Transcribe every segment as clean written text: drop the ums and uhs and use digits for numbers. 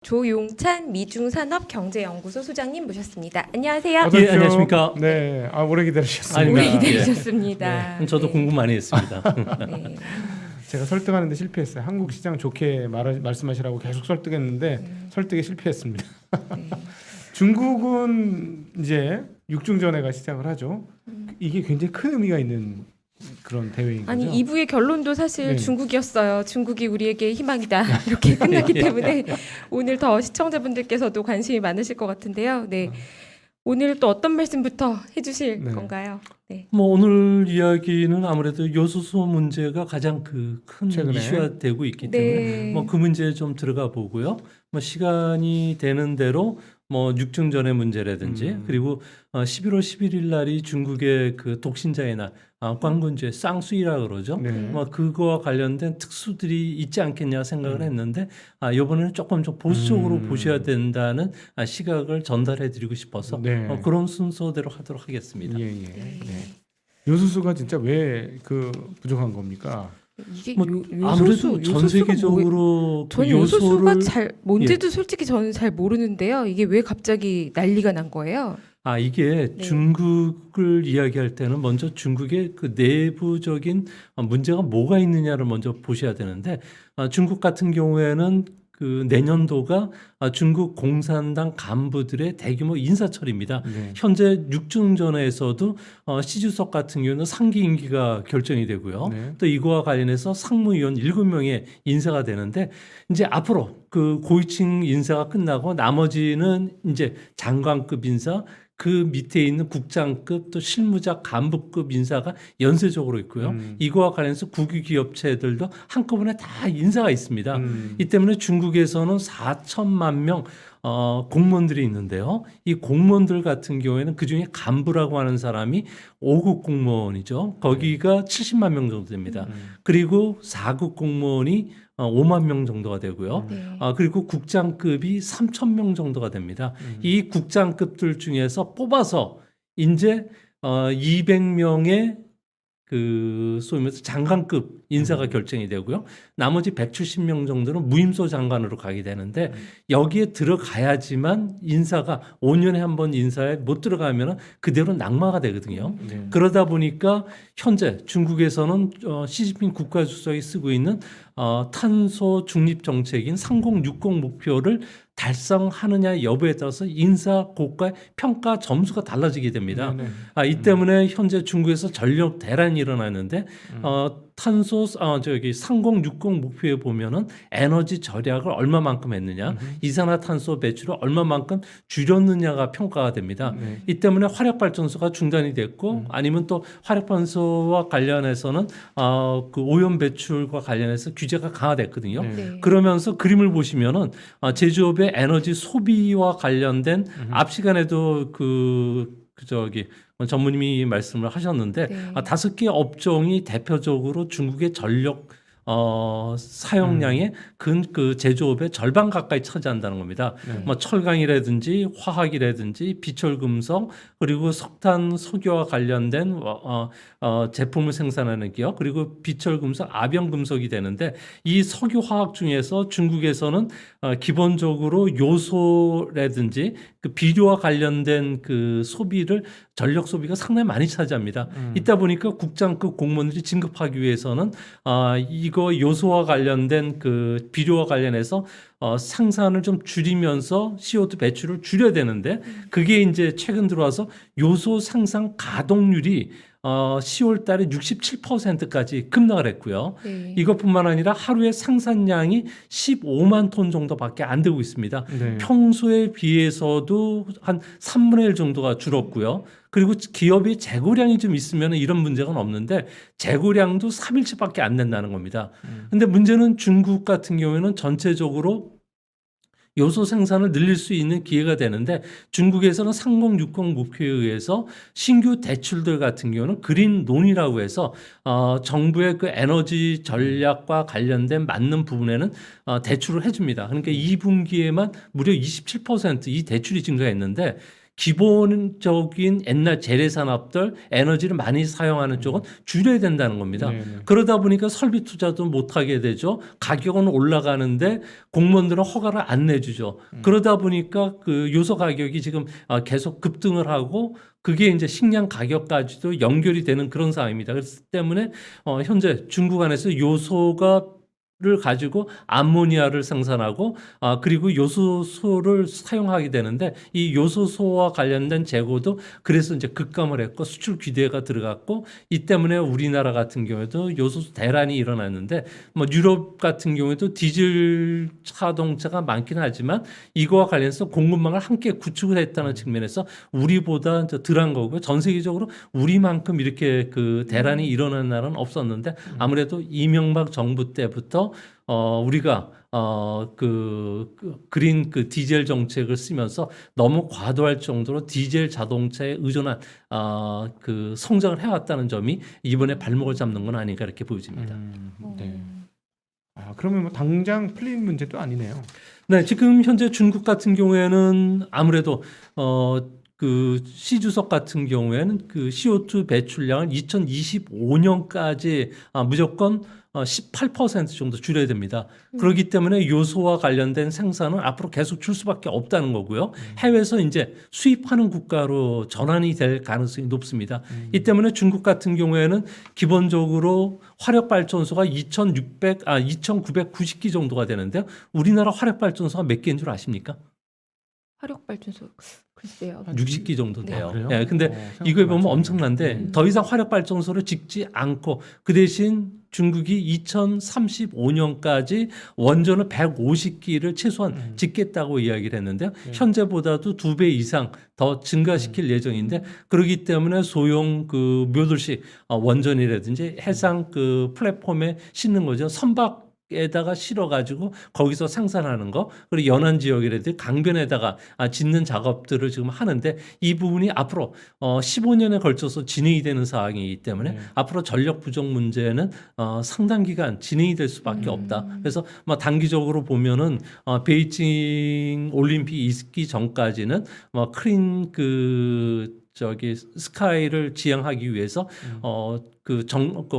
조용찬 미중산업경제연구소 소장님 모셨습니다. 안녕하세요. 어서 예, 오십시오. 안녕하십니까. 네, 오래 기다리셨습니다. 아닙니다. 오래 기다리셨습니다. 저도 네. 공부 많이 했습니다. 네. 제가 설득하는데 실패했어요. 한국 시장 좋게 말씀하시라고 계속 설득했는데 설득에 실패했습니다. 네. 중국은 이제 육중전회가 시작을 하죠. 이게 굉장히 큰 의미가 있는 그런 대회인 거죠. 아니 2부의 결론도 사실 네. 중국이었어요. 중국이 우리에게 희망이다. 이렇게 끝났기 때문에 오늘 더 시청자분들께서도 관심이 많으실 것 같은데요. 네. 오늘 또 어떤 말씀부터 해주실 네. 건가요? 네. 뭐 오늘 이야기는 아무래도 요소수 문제가 가장 큰 최근에. 이슈가 되고 있기 때문에 네. 뭐 그 문제에 좀 들어가 보고요. 뭐 시간이 되는 대로 뭐 육중전의 문제라든지 그리고 11월 11일 날이 중국의 그 독신자의 날, 광군주의 쌍수이라 그러죠. 네. 뭐 그거와 관련된 특수들이 있지 않겠냐 생각을 했는데 이번에는 조금 좀 보수적으로 보셔야 된다는 시각을 전달해드리고 싶어서 네. 그런 순서대로 하도록 하겠습니다. 예, 예. 네. 요수수가 진짜 왜 그 부족한 겁니까? 이게 뭐 요소수, 아무래도 전 요소수가 세계적으로 그 전 요소수가 요소를 잘 뭔지도 솔직히 저는 잘 모르는데요. 이게 왜 갑자기 난리가 난 거예요? 이게 네. 중국을 이야기할 때는 먼저 중국의 그 내부적인 문제가 뭐가 있느냐를 먼저 보셔야 되는데 중국 같은 경우에는 그 내년도가 중국 공산당 간부들의 대규모 인사철입니다. 네. 현재 육중전에서도 시 주석 같은 경우는 상기 임기가 결정이 되고요. 네. 또 이거와 관련해서 상무위원 7명의 인사가 되는데 이제 앞으로 그 고위층 인사가 끝나고 나머지는 이제 장관급 인사 그 밑에 있는 국장급 또 실무자 간부급 인사가 연쇄적으로 있고요. 이거와 관련해서 국유기업체들도 한꺼번에 다 인사가 있습니다. 이 때문에 중국에서는 4천만 명 공무원들이 있는데요. 이 공무원들 같은 경우에는 그중에 간부라고 하는 사람이 5급 공무원이죠. 거기가 70만 명 정도 됩니다. 그리고 4급 공무원이 5만 명 정도가 되고요. 네. 그리고 국장급이 3천 명 정도가 됩니다. 이 국장급들 중에서 뽑아서 이제 200명의 그 소위 말해서 장관급 인사가 결정이 되고요. 나머지 170명 정도는 무임소 장관으로 가게 되는데 여기에 들어가야지만 인사가 5년에 한 번 인사에 못 들어가면 그대로 낙마가 되거든요. 네. 그러다 보니까 현재 중국에서는 시진핑 국가주석이 쓰고 있는 탄소 중립 정책인 3060 목표를 달성하느냐 여부에 따라서 인사 고가의 평가 점수가 달라지게 됩니다. 네, 이 때문에 현재 중국에서 전력 대란이 일어나는데 탄소 3060 목표에 보면은 에너지 절약을 얼마만큼 했느냐, 이산화탄소 배출을 얼마만큼 줄였느냐가 평가가 됩니다. 네. 이 때문에 화력 발전소가 중단이 됐고 아니면 또 화력 발전소와 관련해서는 그 오염 배출과 관련해서 규제가 강화됐거든요. 네. 네. 그러면서 그림을 보시면은 제조업의 에너지 소비와 관련된 앞 시간에도 전무님이 말씀을 하셨는데 네. 5개 업종이 대표적으로 중국의 전력 사용량의 그 제조업의 절반 가까이 차지한다는 겁니다. 네. 뭐 철강이라든지 화학이라든지 비철금속 그리고 석탄 석유와 관련된 제품을 생산하는 기업 그리고 비철금속 압연금속이 되는데 이 석유화학 중에서 중국에서는 기본적으로 요소라든지 그 비료와 관련된 그 소비를 전력 소비가 상당히 많이 차지합니다. 이따 보니까 국장급 공무원들이 진급하기 위해서는 이거 요소와 관련된 그 비료와 관련해서 생산을 좀 줄이면서 CO2 배출을 줄여야 되는데 그게 이제 최근 들어와서 요소 생산 가동률이 10월 달에 67%까지 급락을 했고요. 네. 이것뿐만 아니라 하루에 생산량이 15만 톤 정도밖에 안 되고 있습니다. 네. 평소에 비해서도 한 3분의 1 정도가 줄었고요. 그리고 기업이 재고량이 좀 있으면 이런 문제가 없는데 재고량도 3일치밖에 안 된다는 겁니다. 근데 문제는 중국 같은 경우에는 전체적으로 요소 생산을 늘릴 수 있는 기회가 되는데 중국에서는 3060 목표에 의해서 신규 대출들 같은 경우는 그린 론이라고 해서 정부의 그 에너지 전략과 관련된 맞는 부분에는 대출을 해줍니다. 그러니까 2분기에만 무려 27% 이 대출이 증가했는데 기본적인 옛날 재래산업들 에너지를 많이 사용하는 쪽은 줄여야 된다는 겁니다. 네, 네. 그러다 보니까 설비 투자도 못하게 되죠. 가격은 올라가는데 공무원들은 허가를 안 내주죠. 그러다 보니까 그 요소 가격이 지금 계속 급등을 하고 그게 이제 식량 가격까지도 연결이 되는 그런 상황입니다. 그렇기 때문에 현재 중국 안에서 요소가 를 가지고 암모니아를 생산하고 그리고 요소소를 사용하게 되는데 이 요소소와 관련된 재고도 그래서 이제 급감을 했고 수출 규제가 들어갔고 이 때문에 우리나라 같은 경우에도 요소수 대란이 일어났는데 뭐 유럽 같은 경우에도 디젤 자동차가 많긴 하지만 이거와 관련해서 공급망을 함께 구축을 했다는 측면에서 우리보다 덜한 거고요. 전 세계적으로 우리만큼 이렇게 그 대란이 일어난 나라는 없었는데 아무래도 이명박 정부 때부터 우리가 그린 그 디젤 정책을 쓰면서 너무 과도할 정도로 디젤 자동차에 의존한 그 성장을 해왔다는 점이 이번에 발목을 잡는 건 아닌가 이렇게 보여집니다. 네. 그러면 뭐 당장 풀린 문제도 아니네요. 네, 지금 현재 중국 같은 경우에는 아무래도 그 시주석 같은 경우에는 그 CO2 배출량을 2025년까지 무조건 18% 정도 줄여야 됩니다. 그렇기 때문에 요소와 관련된 생산은 앞으로 계속 줄 수밖에 없다는 거고요. 해외에서 이제 수입하는 국가로 전환이 될 가능성이 높습니다. 이 때문에 중국 같은 경우에는 기본적으로 화력 발전소가 2,990기 정도가 되는데요. 우리나라 화력 발전소가 몇 개인 줄 아십니까? 화력 발전소 글쎄요. 60기 정도 네. 돼요. 그래요? 예, 근데 이거에 보면 엄청난데 더 이상 화력 발전소를 짓지 않고 그 대신 중국이 2035년까지 원전을 150기를 최소한 짓겠다고 이야기를 했는데요. 현재보다도 2배 이상 더 증가시킬 예정인데 그렇기 때문에 소형 그 묘들식 원전이라든지 해상 그 플랫폼에 싣는 거죠. 선박 에다가 실어가지고 거기서 생산하는 거 그리고 연안 지역이라든지 강변에다가 짓는 작업들을 지금 하는데 이 부분이 앞으로 15년에 걸쳐서 진행이 되는 상황이기 때문에 앞으로 전력 부족 문제는 상당 기간 진행이 될 수밖에 없다. 그래서 뭐 단기적으로 보면은 베이징 올림픽 있기 전까지는 뭐 크린 그 스카이를 지향하기 위해서 그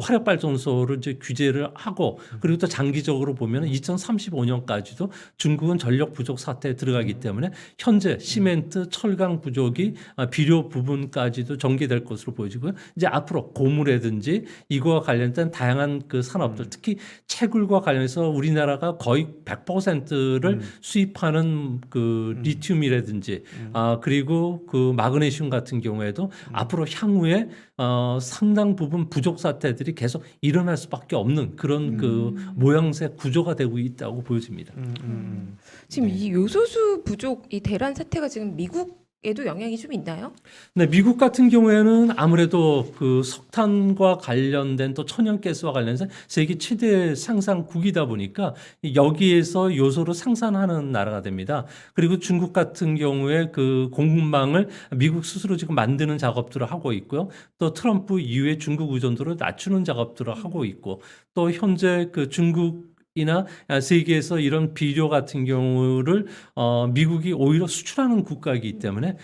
화력 발전소를 이제 규제를 하고 그리고 또 장기적으로 보면 2035년까지도 중국은 전력 부족 사태에 들어가기 때문에 현재 시멘트, 철강 부족이 비료 부분까지도 전개될 것으로 보여지고요. 이제 앞으로 고무라든지 이거와 관련된 다양한 그 산업들 특히 채굴과 관련해서 우리나라가 거의 100%를 수입하는 그 리튬이라든지 그리고 그 마그네슘 같은 경우에도 앞으로 향후에 상당 부분 부족 사태들이 계속 일어날 수밖에 없는 그런 그 모양새 구조가 되고 있다고 보여집니다. 지금 이 요소수 부족, 이 대란 사태가 지금 미국에도 영향이 좀 있나요? 네, 미국 같은 경우에는 아무래도 그 석탄과 관련된 또 천연가스와 관련해서 세계 최대 생산국이다 보니까 여기에서 요소를 생산하는 나라가 됩니다. 그리고 중국 같은 경우에 그 공급망을 미국 스스로 지금 만드는 작업들을 하고 있고요. 또 트럼프 이후에 중국 의존도를 낮추는 작업들을 하고 있고 또 현재 그 중국이나 세계에서 이런 비료 같은 경우를 미국이 오히려 수출하는 국가이기 때문에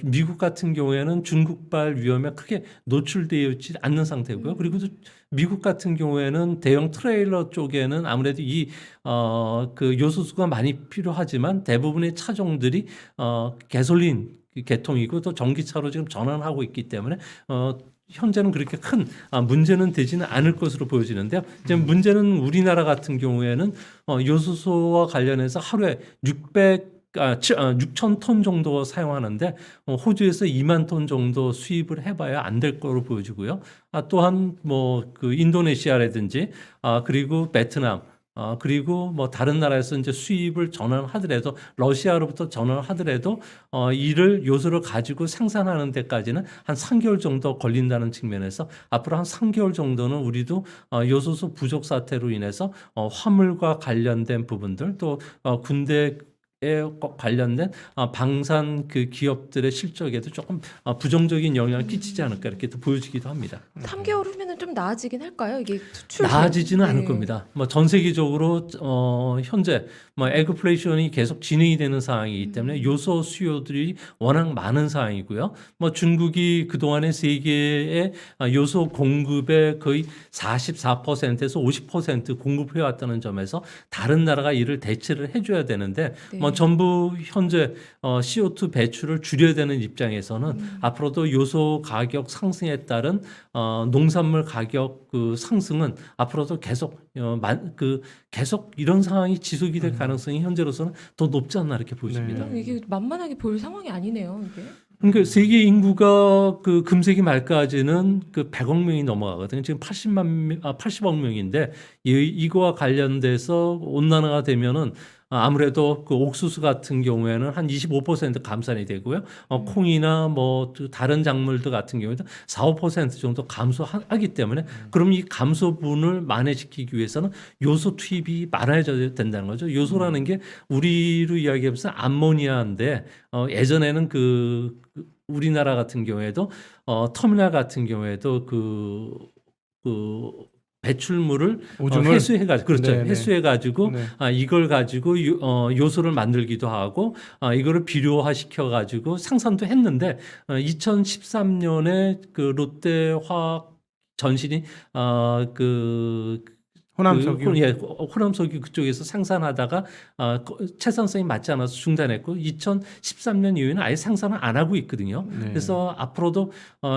미국 같은 경우에는 중국발 위험에 크게 노출되어 있지 않는 상태고요. 그리고 또 미국 같은 경우에는 대형 트레일러 쪽에는 아무래도 그 요소수가 많이 필요하지만 대부분의 차종들이 가솔린 계통이고 또 전기차로 지금 전환하고 있기 때문에 현재는 그렇게 큰 문제는 되지는 않을 것으로 보여지는데요. 지금 문제는 우리나라 같은 경우에는 요소수와 관련해서 하루에 6,000톤 정도 사용하는데 호주에서 2만 톤 정도 수입을 해봐야 안 될 거로 보여지고요. 또한 뭐 그 인도네시아라든지 그리고 베트남 그리고 뭐 다른 나라에서 이제 수입을 전환하더라도 러시아로부터 전환하더라도 이를 요소를 가지고 생산하는 데까지는 한 3개월 정도 걸린다는 측면에서 앞으로 한 3개월 정도는 우리도 요소수 부족 사태로 인해서 화물과 관련된 부분들 또 군대 관련된 방산 그 기업들의 실적에도 조금 부정적인 영향을 끼치지 않을까 이렇게 또 보여지기도 합니다. 3개월 후면은 좀 나아지긴 할까요? 이게 수출 나아지지는 네. 않을 겁니다. 뭐 전 세계적으로 현재 뭐 에그플레이션이 계속 진행이 되는 상황이기 때문에 요소 수요들이 워낙 많은 상황이고요. 뭐 중국이 그동안에 세계의 요소 공급의 거의 44%에서 50% 공급해 왔다는 점에서 다른 나라가 이를 대체를 해줘야 되는데 네. 뭐 전부 현재 CO2 배출을 줄여야 되는 입장에서는 앞으로도 요소 가격 상승에 따른 농산물 가격 그 상승은 앞으로도 계속 계속 이런 상황이 지속이 될 가능성이 현재로서는 더 높지 않나 이렇게 보여집니다. 이게 만만하게 볼 상황이 아니네요. 이게. 그러니까 세계 인구가 그 금세기 말까지는 그 100억 명이 넘어가거든요. 지금 80억 명인데 이거와 관련돼서 온난화가 되면은 아무래도 그 옥수수 같은 경우에는 한 25% 감산이 되고요. 콩이나 뭐 다른 작물들 같은 경우에도 4~5% 정도 감소하기 때문에 그럼 이 감소분을 만회시키기 위해서는 요소 투입이 많아져야 된다는 거죠. 요소라는 게 우리로 이야기하면서 암모니아인데 예전에는 그 우리나라 같은 경우에도 터미널 같은 경우에도 그 배출물을 오줌을? 해수해가지고 그렇죠. 네네. 해수해가지고 네. 이걸 가지고 요소를 만들기도 하고 이거를 비료화시켜가지고 생산도 했는데 2013년에 그 롯데화학 전신이 호남석유. 호남석유 그쪽에서 생산하다가 채산성이 맞지 않아서 중단했고 2013년 이후에는 아예 생산을 안 하고 있거든요. 네. 그래서 앞으로도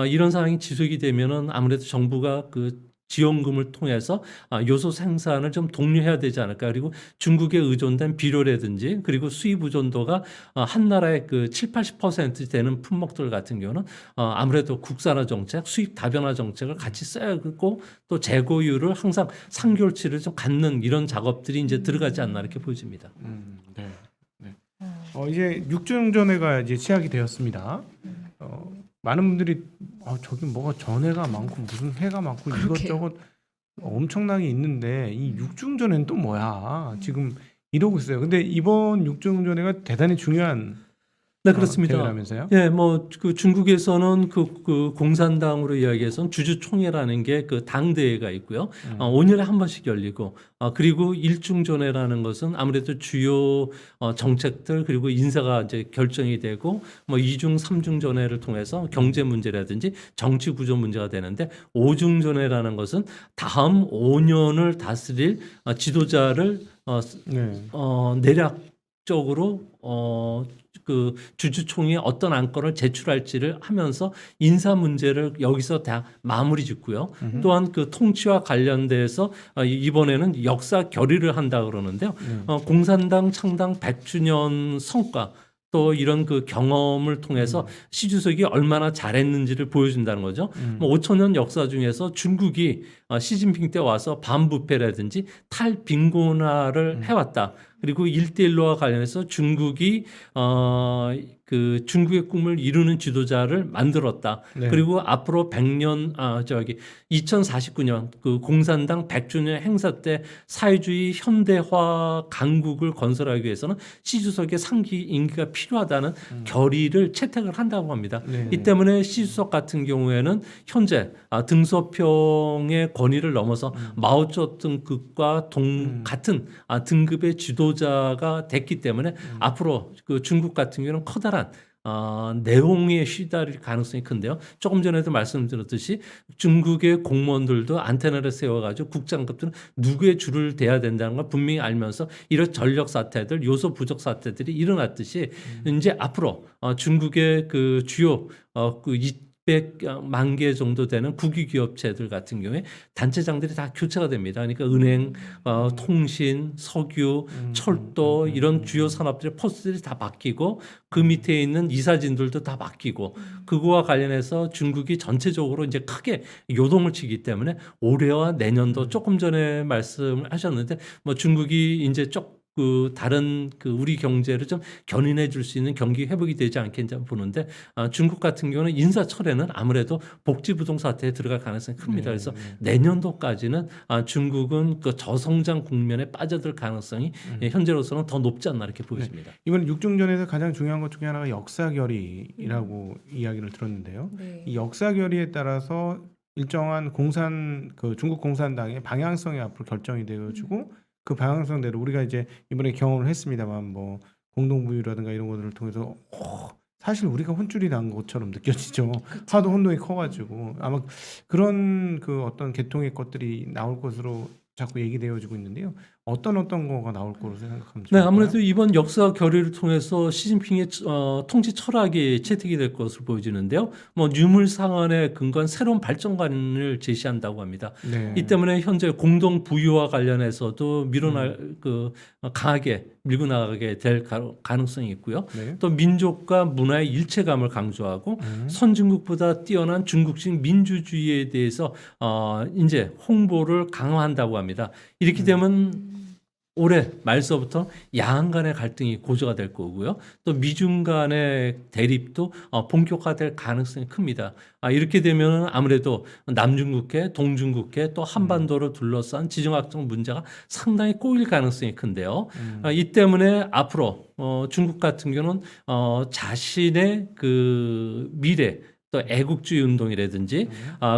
이런 상황이 지속이 되면은 아무래도 정부가 그 지원금을 통해서 요소 생산을 좀 독려해야 되지 않을까. 그리고 중국에 의존된 비료라든지 그리고 수입 의존도가 한 나라의 그 70~80% 되는 품목들 같은 경우는 아무래도 국산화 정책, 수입 다변화 정책을 같이 써야 하고 또 재고율을 항상 상교치를 좀 갖는 이런 작업들이 이제 들어가지 않나 이렇게 보여집니다. 네. 네. 이제 육중전회가 이제 시작이 되었습니다. 많은 분들이 저기 뭐가 전해가 많고 무슨 해가 많고 이것저것 엄청나게 있는데 이 육중전회는 또 뭐야? 지금 이러고 있어요. 근데 이번 육중전회가 대단히 중요한 네, 그렇습니다. 대회라면서요? 예, 뭐 그 중국에서는 그 공산당으로 이야기해서는 주주총회라는 게 그 당대회가 있고요. 5년에 한 번씩 열리고 그리고 일중전회라는 것은 아무래도 주요 정책들 그리고 인사가 이제 결정이 되고 뭐 2중, 3중 전회를 통해서 경제 문제라든지 정치 구조 문제가 되는데 5중 전회라는 것은 다음 5년을 다스릴 지도자를 내략적으로 그 주주총회에 어떤 안건을 제출할지를 하면서 인사 문제를 여기서 다 마무리 짓고요. 또한 그 통치와 관련돼서 이번에는 역사 결의를 한다 그러는데요. 공산당 창당 100주년 성과 또 이런 그 경험을 통해서 시 주석이 얼마나 잘했는지를 보여준다는 거죠. 뭐 5,000년 역사 중에서 중국이 시진핑 때 와서 반부패라든지 탈빈곤화를 해왔다. 그리고 1대1로와 관련해서 중국이 그 중국의 꿈을 이루는 지도자를 만들었다. 네. 그리고 앞으로 2049년 그 공산당 100주년 행사 때 사회주의 현대화 강국을 건설하기 위해서는 시 주석의 상기 임기가 필요하다는 결의를 채택을 한다고 합니다. 네. 이 때문에 시 주석 같은 경우에는 현재 등소평의 권위를 넘어서 마오쩌둥급과 같은 등급의 지도자가 됐기 때문에 앞으로 그 중국 같은 경우는 커다란 내홍에 시달릴 가능성이 큰데요. 조금 전에도 말씀드렸듯이 중국의 공무원들도 안테나를 세워가지고 국장급들은 누구의 줄을 대야 된다는 걸 분명히 알면서 이런 전력 사태들, 요소 부족 사태들이 일어났듯이 이제 앞으로 중국의 그 주요 그 200만 개 정도 되는 국유 기업체들 같은 경우에 단체장들이 다 교체가 됩니다. 그러니까 은행, 통신, 석유, 철도 이런 주요 산업들의 포스들이 다 바뀌고 그 밑에 있는 이사진들도 다 바뀌고 그거와 관련해서 중국이 전체적으로 이제 크게 요동을 치기 때문에 올해와 내년도 조금 전에 말씀을 하셨는데 뭐 중국이 이제 그 다른 그 우리 경제를 좀 견인해 줄 수 있는 경기 회복이 되지 않겠냐 보는데 중국 같은 경우는 인사철에는 아무래도 복지부동 사태에 들어갈 가능성이 큽니다. 그래서 내년도까지는 중국은 그 저성장 국면에 빠져들 가능성이 현재로서는 더 높지 않나 이렇게 보여집니다. 이번 6중전에서 가장 중요한 것 중에 하나가 역사결의라고 이야기를 들었는데요. 네. 이 역사결의에 따라서 일정한 그 중국 공산당의 방향성이 앞으로 결정이 되어지고 그 방향성대로 우리가 이제 이번에 경험을 했습니다만 뭐 공동부유라든가 이런 것들을 통해서 사실 우리가 혼쭐이 난 것처럼 느껴지죠. 하도 혼동이 커가지고 아마 그런 그 어떤 계통의 것들이 나올 것으로 자꾸 얘기되어지고 있는데요. 어떤 거가 나올 거로 생각하면 네, 아무래도 이번 역사 결의를 통해서 시진핑의 통치 철학이 채택이 될 것으로 보여지는데요. 뭐 유물 상한에 근거한 새로운 발전관을 제시한다고 합니다. 네. 이 때문에 현재 공동 부유와 관련해서도 강하게 밀고 나가게 될 가능성이 있고요. 네. 또 민족과 문화의 일체감을 강조하고 선진국보다 뛰어난 중국식 민주주의에 대해서 이제 홍보를 강화한다고 합니다. 이렇게 되면 올해 말서부터 양안 간의 갈등이 고조가 될 거고요. 또 미중 간의 대립도 본격화될 가능성이 큽니다. 이렇게 되면 아무래도 남중국해, 동중국해 또 한반도를 둘러싼 지정학적 문제가 상당히 꼬일 가능성이 큰데요. 이 때문에 앞으로 중국 같은 경우는 자신의 그 미래 또 애국주의 운동이라든지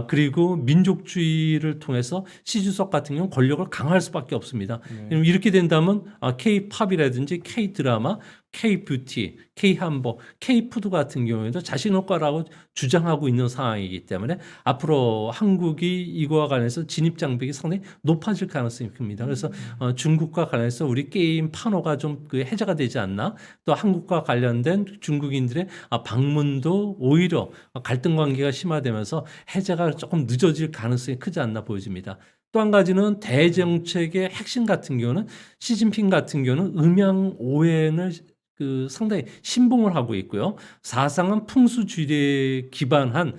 그리고 민족주의를 통해서 시주석 같은 경우는 권력을 강화할 수밖에 없습니다. 이렇게 된다면 K-팝이라든지 K-드라마, K-뷰티, K-한복, K-푸드 같은 경우에도 자신의 거라고 주장하고 있는 상황이기 때문에 앞으로 한국이 이거와 관해서 진입 장벽이 상당히 높아질 가능성이 큽니다. 그래서 중국과 관해서 우리 게임 판호가 좀 그 해제가 되지 않나, 또 한국과 관련된 중국인들의 방문도 오히려 갈등 관계가 심화되면서 해제가 조금 늦어질 가능성이 크지 않나 보여집니다. 또 한 가지는 대정책의 핵심 같은 경우는 시진핑 같은 경우는 음양 오행을 상당히 신봉을 하고 있고요. 사상은 풍수지리에 기반한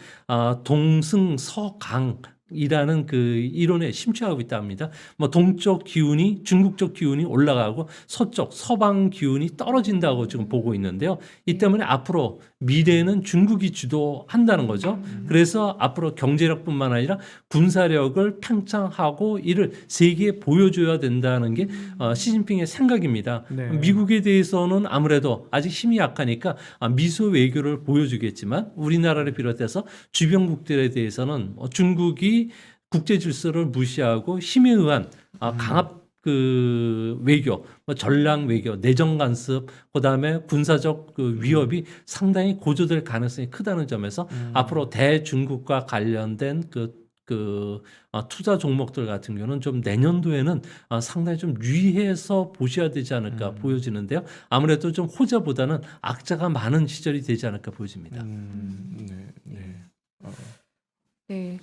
동승서강이라는 그 이론에 심취하고 있다 합니다. 뭐 동쪽 기운이 중국적 기운이 올라가고 서쪽 서방 기운이 떨어진다고 지금 보고 있는데요. 이 때문에 앞으로 미래는 중국이 주도한다는 거죠. 그래서 앞으로 경제력뿐만 아니라 군사력을 팽창하고 이를 세계에 보여줘야 된다는 게 시진핑의 생각입니다. 네. 미국에 대해서는 아무래도 아직 힘이 약하니까 미소 외교를 보여주겠지만 우리나라를 비롯해서 주변국들에 대해서는 중국이 국제 질서를 무시하고 힘에 의한 강압 그 외교, 전략 외교, 내정 간섭, 그다음에 군사적 그 위협이 상당히 고조될 가능성이 크다는 점에서 앞으로 대중국과 관련된 투자 종목들 같은 경우는 좀 내년도에는 상당히 좀 유의해서 보셔야 되지 않을까 보여지는데요. 아무래도 좀 호재보다는 악재가 많은 시절이 되지 않을까 보여집니다. 네.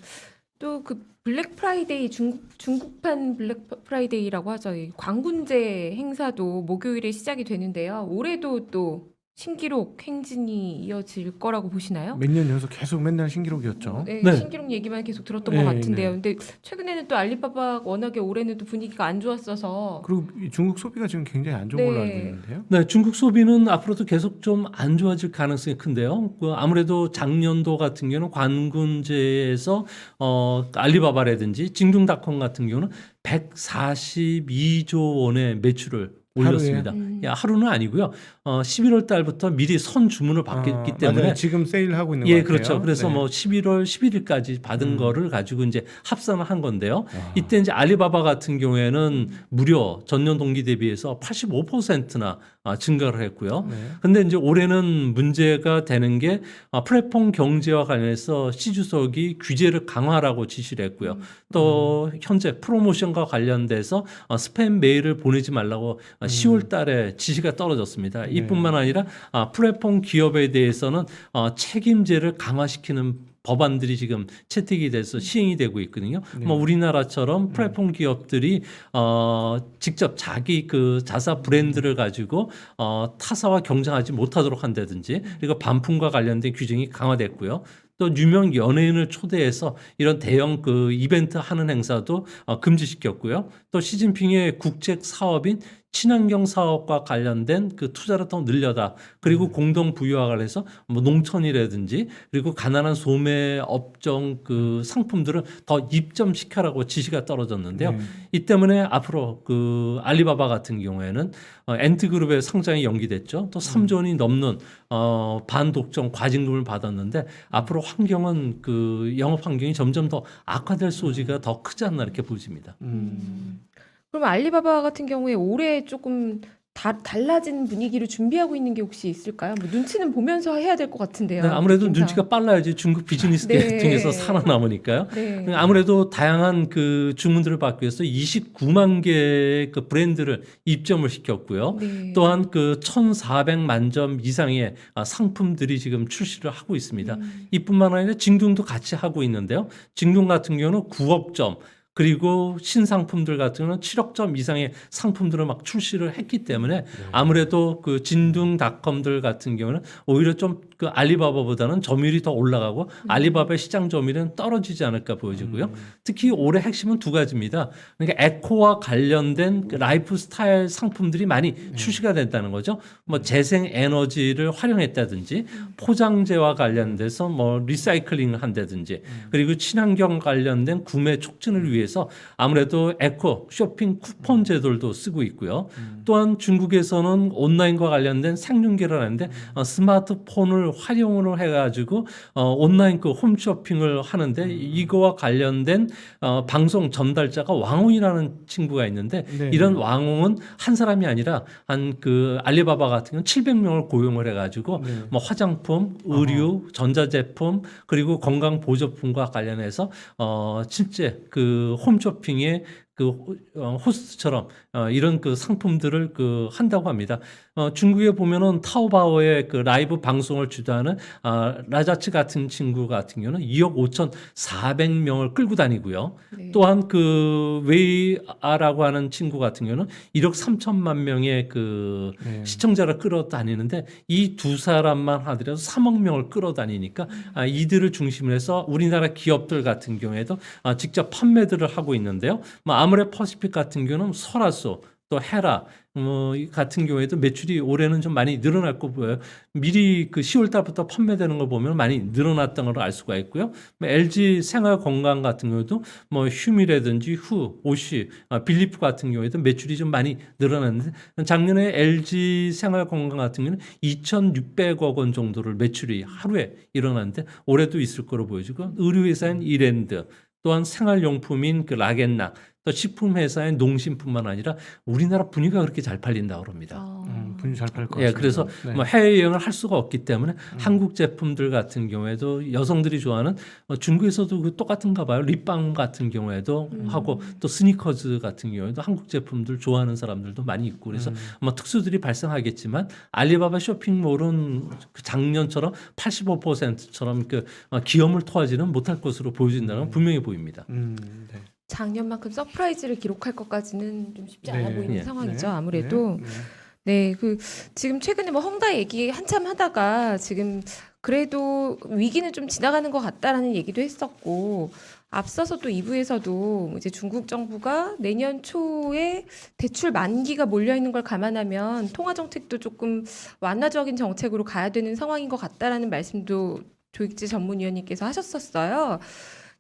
또 그 블랙 프라이데이 중국판 블랙 프라이데이라고 하죠. 이 광군제 행사도 목요일에 시작이 되는데요. 올해도 또 신기록 행진이 이어질 거라고 보시나요? 몇 년 연속 계속 맨날 신기록이었죠. 네, 네. 신기록 얘기만 계속 들었던 네, 것 같은데요. 네. 근데 최근에는 또 알리바바 워낙에 올해는 또 분위기가 안 좋았어서 그리고 이 중국 소비가 지금 굉장히 안 좋은 네. 걸로 알고 있는데요. 네, 중국 소비는 앞으로도 계속 좀 안 좋아질 가능성이 큰데요. 아무래도 작년도 같은 경우는 관군제에서 알리바바라든지 징둥닷컴 같은 경우는 142조 원의 매출을 올렸습니다. 하루는 아니고요. 11월 달부터 미리 선 주문을 받기 때문에 맞아요. 지금 세일하고 있는 것 같아요. 그렇죠. 그래서 네. 뭐 11월 11일까지 받은 거를 가지고 이제 합산을 한 건데요. 이때 이제 알리바바 같은 경우에는 무려 전년 동기 대비해서 85%나 증가를 했고요. 네. 근데 이제 올해는 문제가 되는 게 플랫폼 경제와 관련해서 시 주석이 규제를 강화하라고 지시를 했고요. 또 현재 프로모션과 관련돼서 스팸 메일을 보내지 말라고 10월 달에 지시가 떨어졌습니다. 이뿐만 아니라 플랫폼 기업에 대해서는 책임제를 강화시키는 법안들이 지금 채택이 돼서 시행이 되고 있거든요. 뭐 우리나라처럼 플랫폼 기업들이 직접 자기 그 자사 브랜드를 가지고 타사와 경쟁하지 못하도록 한다든지, 그리고 반품과 관련된 규정이 강화됐고요. 또 유명 연예인을 초대해서 이런 대형 그 이벤트 하는 행사도 금지시켰고요. 또 시진핑의 국책 사업인 친환경 사업과 관련된 그 투자를 더 늘려다. 그리고 공동 부유화를 해서 뭐 농촌이라든지 그리고 가난한 소매 업종 그 상품들을 더 입점시켜라고 지시가 떨어졌는데요. 네. 이 때문에 앞으로 그 알리바바 같은 경우에는 엔트그룹의 상장이 연기됐죠. 또 3조 원이 넘는 반독점 과징금을 받았는데 앞으로 환경은 그 영업 환경이 점점 더 악화될 소지가 더 크지 않나 이렇게 보입니다. 그럼 알리바바 같은 경우에 올해 조금 달라진 분위기로 준비하고 있는 게 혹시 있을까요? 뭐 눈치는 보면서 해야 될 것 같은데요. 네, 아무래도 느낌상. 눈치가 빨라야지 중국 비즈니스 네. 계통에서 살아남으니까요. 네. 아무래도 다양한 그 주문들을 받기 위해서 29만 개의 그 브랜드를 입점을 시켰고요. 네. 또한 그 1,400만 점 이상의 상품들이 지금 출시를 하고 있습니다. 이뿐만 아니라 징둥도 같이 하고 있는데요. 징둥 같은 경우는 9억 점 그리고 신상품들 같은 경우는 7억 점 이상의 상품들을 막 출시를 했기 때문에 아무래도 그 진둥닷컴들 같은 경우는 오히려 좀 그 알리바바보다는 점유율이 더 올라가고 알리바바의 시장 점유율은 떨어지지 않을까 보여지고요. 특히 올해 핵심은 두 가지입니다. 그러니까 에코와 관련된 그 라이프 스타일 상품들이 많이 출시가 된다는 거죠. 뭐 재생 에너지를 활용했다든지 포장재와 관련돼서 뭐 리사이클링을 한다든지 그리고 친환경 관련된 구매 촉진을 위해서 아무래도 에코 쇼핑 쿠폰 제도도 쓰고 있고요. 또한 중국에서는 온라인과 관련된 생중계를 하는데 스마트폰을 활용을 해가지고 온라인 그 홈쇼핑을 하는데 이거와 관련된 방송 전달자가 왕홍이라는 친구가 있는데 네. 이런 왕홍은 한 사람이 아니라 한 그 알리바바 같은 경우는 700명을 고용을 해가지고 네. 뭐 화장품, 의류, 전자제품 그리고 건강 보조품과 관련해서 실제 그 홈쇼핑에 그 호스트처럼 이런 그 상품들을 그 한다고 합니다. 중국에 보면은 타오바오의 그 라이브 방송을 주도하는 라자츠 같은 친구 같은 경우는 2억 5,400명을 끌고 다니고요. 네. 또한 그 웨이아라고 하는 친구 같은 경우는 1억 3천만 명의 그 네. 시청자를 끌어다니는데 이 두 사람만 하더라도 3억 명을 끌어다니니까 이들을 중심으로 해서 우리나라 기업들 같은 경우에도 직접 판매들을 하고 있는데요. 뭐 아모레 퍼시픽 같은 경우는 설화소 또 헤라 같은 경우에도 매출이 올해는 좀 많이 늘어날 거 보여요. 미리 그 10월 달부터 판매되는 걸 보면 많이 늘어났던 걸 알 수가 있고요. 뭐 LG 생활 건강 같은 경우도 뭐 휴미라든지 오시, 빌리프 같은 경우에도 매출이 좀 많이 늘어났는데 작년에 LG 생활 건강 같은 경우는 2,600억 원 정도를 매출이 하루에 일어났는데 올해도 있을 거로 보여지고 의류회사인 이랜드 또한 생활용품인 그 라겐나 또 식품회사인 농심뿐만 아니라 우리나라 분위기가 그렇게 잘 팔린다고 합니다. 분이 잘 팔 것 같습니다. 예, 그래서 네. 뭐 해외여행을 할 수가 없기 때문에 한국 제품들 같은 경우에도 여성들이 좋아하는 중국에서도 그 똑같은가 봐요. 립밤 같은 경우에도 하고 또 스니커즈 같은 경우에도 한국 제품들 좋아하는 사람들도 많이 있고 그래서 뭐 특수들이 발생하겠지만 알리바바 쇼핑몰은 그 작년처럼 85%처럼 그 기염을 토하지는 못할 것으로 보여진다는 건 분명히 보입니다. 네. 작년만큼 서프라이즈를 기록할 것까지는 좀 쉽지 않아 네. 보이는 네. 상황이죠. 네. 아무래도. 네. 네, 그 지금 최근에 뭐 헝다 얘기 한참 하다가 지금 그래도 위기는 좀 지나가는 것 같다라는 얘기도 했었고 앞서서 또 2부에서도 이제 중국 정부가 내년 초에 대출 만기가 몰려 있는 걸 감안하면 통화 정책도 조금 완화적인 정책으로 가야 되는 상황인 것 같다라는 말씀도 조익재 전문위원님께서 하셨었어요.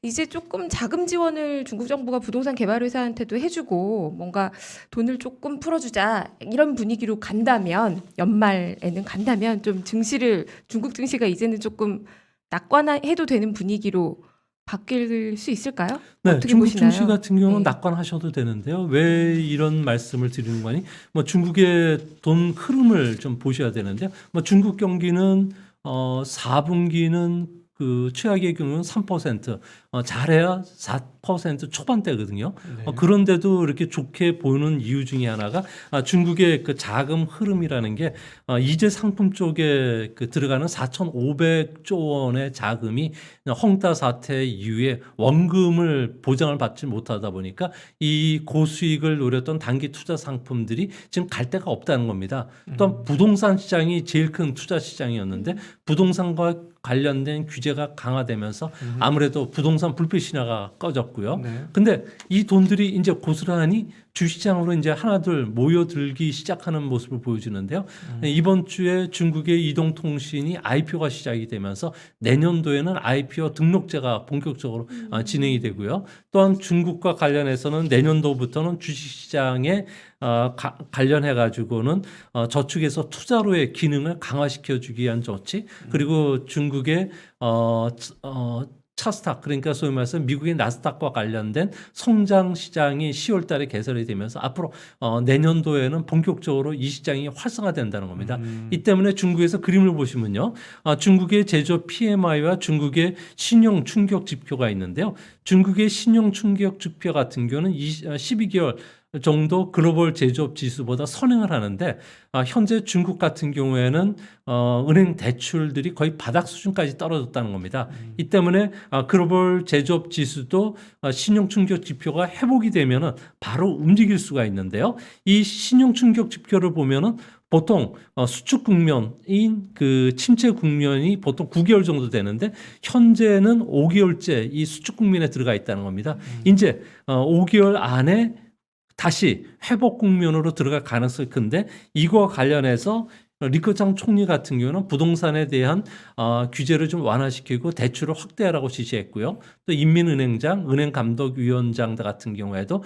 이제 조금 자금 지원을 중국 정부가 부동산 개발 회사한테도 해주고 뭔가 돈을 조금 풀어주자 이런 분위기로 간다면 연말에는 간다면 좀 증시를 중국 증시가 이제는 조금 낙관해도 되는 분위기로 바뀔 수 있을까요? 네, 어떻게 중국 보시나요? 증시 같은 경우는 네. 낙관하셔도 되는데요. 왜 이런 말씀을 드리는 거니? 뭐 중국의 돈 흐름을 좀 보셔야 되는데요. 뭐 중국 경기는 4분기는 그 최악의 경우는 3%, 잘해야 4% 초반대거든요. 네. 그런데도 이렇게 좋게 보는 이유 중에 하나가 중국의 그 자금 흐름이라는 게 이제 상품 쪽에 그 들어가는 4,500조 원의 자금이 헝다 사태 이후에 원금을 보장을 받지 못하다 보니까 이 고수익을 노렸던 단기 투자 상품들이 지금 갈 데가 없다는 겁니다. 또 부동산 시장이 제일 큰 투자 시장이었는데 부동산과 관련된 규제가 강화되면서 아무래도 부동산 불빛 신화가 꺼졌고요. 네. 근데 이 돈들이 이제 고스란히 주시장으로 이제 하나둘 모여들기 시작하는 모습을 보여주는데요. 이번 주에 중국의 이동통신이 IPO가 시작이 되면서 내년도에는 IPO 등록제가 본격적으로 진행이 되고요. 또한 중국과 관련해서는 내년도부터는 주식시장에 관련해 가지고는 저축에서 투자로의 기능을 강화시켜주기 위한 조치, 그리고 중국의 차스닥, 그러니까 소위 말해서 미국의 나스닥과 관련된 성장 시장이 10월 달에 개설이 되면서 앞으로 내년도에는 본격적으로 이 시장이 활성화된다는 겁니다. 이 때문에 중국에서 그림을 보시면요. 중국의 제조업 PMI와 중국의 신용 충격 지표가 있는데요. 중국의 신용 충격 지표 같은 경우는 12개월 정도 글로벌 제조업 지수보다 선행을 하는데 현재 중국 같은 경우에는 은행 대출들이 거의 바닥 수준까지 떨어졌다는 겁니다. 이 때문에 글로벌 제조업 지수도 신용 충격 지표가 회복이 되면은 바로 움직일 수가 있는데요. 이 신용 충격 지표를 보면은 보통 수축 국면인 그 침체 국면이 보통 9개월 정도 되는데 현재는 5개월째 이 수축 국면에 들어가 있다는 겁니다. 이제 5개월 안에 다시 회복 국면으로 들어갈 가능성이 큰데 이거와 관련해서 리커창 총리 같은 경우는 부동산에 대한 규제를 좀 완화시키고 대출을 확대하라고 지시했고요. 또 인민은행장, 은행감독위원장 같은 경우에도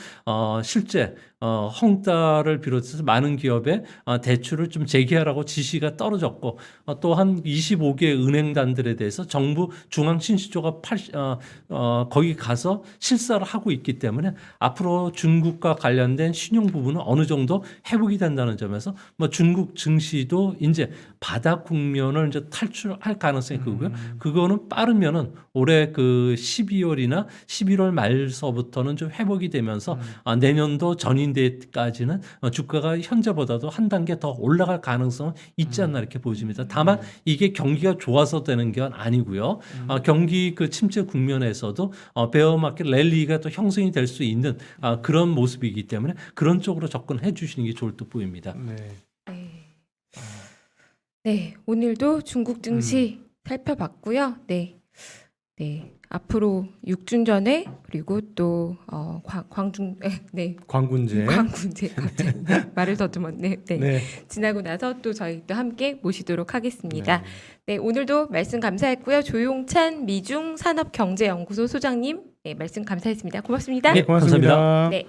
실제 헝다를 비롯해서 많은 기업에 대출을 좀 재개하라고 지시가 떨어졌고 또한 25개 은행단들에 대해서 정부 중앙신시조가 거기 가서 실사를 하고 있기 때문에 앞으로 중국과 관련된 신용 부분은 어느 정도 회복이 된다는 점에서 뭐 중국 증시도 이제 바닥 국면을 이제 탈출할 가능성이 크고요. 그거는 빠르면은 올해 그 12월이나 11월 말서부터는 좀 회복이 되면서 내년도 전인대까지는 주가가 현재보다도 한 단계 더 올라갈 가능성은 있지 않나 이렇게 보여집니다. 다만 이게 경기가 좋아서 되는 게 아니고요. 경기 그 침체 국면에서도 베어마켓 랠리가 또 형성이 될 수 있는 그런 모습이기 때문에 그런 쪽으로 접근해 주시는 게 좋을 듯 보입니다. 네. 네, 오늘도 중국 증시 살펴봤고요. 네, 앞으로 육준전에 그리고 또 광군제 갑자기 말을 더듬었네. 네. 지나고 나서 또 저희 또 함께 모시도록 하겠습니다. 네, 오늘도 말씀 감사했고요. 조용찬 미중 산업경제연구소 소장님, 네, 말씀 감사했습니다. 고맙습니다. 네, 고맙습니다. 감사합니다. 네.